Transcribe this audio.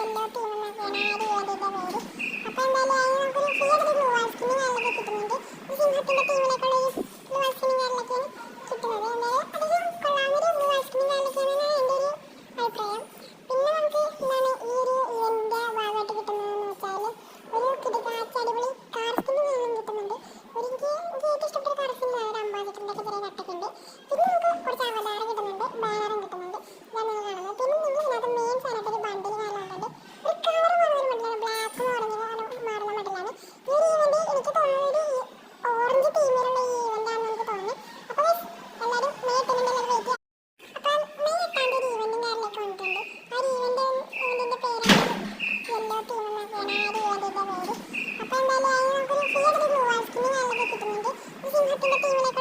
Yellow team എന്നൊക്കെയാണ് ആ ഒരു ഇവന്റിന്റെ പേര്. അപ്പോൾ എന്തായാലും അതിന് നമുക്കൊരു ഫ്രീ ആയിട്ട് ഗ്ലൂ വാൾ സ്കിന്നും കാര്യങ്ങളൊക്കെ കിട്ടുന്നുണ്ട്. ഈ സിംഹത്തിന്റെ ടീമിലേക്കുള്ള ഒരു ഗ്ലൂ വാൾ സ്കിന്നും കാര്യങ്ങളൊക്കെയാണ് കിട്ടുന്നത്. എന്തായാലും അധികം കൊള്ളാവുന്നൊരു ഗ്ലൂ വാൾ സ്കിന്നും കാര്യങ്ങളൊക്കെയാണ് എൻ്റെ ഒരു അഭിപ്രായം. പിന്നെ നമുക്ക് എന്താണ് ഈ ഒരു ഇവന്റിന്റെ ഭാഗമായിട്ട് കിട്ടുന്നതെന്ന് വെച്ചാൽ ഒരു കിടക്കാച്ച അടിപൊളി കാർ സ്കിന്നും കാര്യങ്ങളും കിട്ടുന്നുണ്ട്. എനിക്ക് ഏറ്റവും ഇഷ്ടപ്പെട്ട കാർ സ്കിന്നാണ് ഒരു അംബാസിഡറിന്റെ ഒക്കെ ചെറിയ കട്ടൊക്കെ ഉണ്ട്. പിന്നെ നമുക്ക് കുറച്ച് അവതാരം കിട്ടുന്നുണ്ട്, ബാനറും കിട്ടുന്നുണ്ട്. ഇതാണ് നിങ്ങൾ കാണുന്നത്. പിന്നെ നിങ്ങൾ ഇതിനകത്ത് മെയിൻ സാധനമായിട്ട് ഒരു ബണ്ടിൽ കാണുന്നുണ്ട്. ഒരു കളർ മാറുന്ന ഒരു ബണ്ടിലാണ്, ബ്ലാക്ക് മാറുന്ന ബണ്ടിലാണ്. ഈ ഒരു ഇവന്റ് എനിക്ക് തോന്നുന്നത് ഒരു ഓറഞ്ച് തീമിലുള്ള ഈ ഇവന്റാണെന്ന് എനിക്ക് തോന്നുന്നത്. അപ്പോൾ എല്ലാവരും മെയ് 8 വെയിറ്റ്. അപ്പോൾ മെയ് 8 ഒരു ഇവന്റും കാര്യങ്ങളൊക്കെ വന്നിട്ടുണ്ട്. ആ ഒരു ഇവന്റിന്റെ പേരാണ് യെല്ലോ ടീം എന്നൊക്കെയാണ് ആ ഒരു ഇവന്റിന്റെ പേര്. അപ്പോൾ എന്തായാലും അതിന് നമുക്കൊരു ഫ്രീ ആയിട്ട് ഗ്ലൂ വാൾ സ്കിന്നും കാര്യങ്ങളൊക്കെ കിട്ടുന്നുണ്ട്. ഈ സിംഹത്തിന്റെ ടീമിലേക്ക്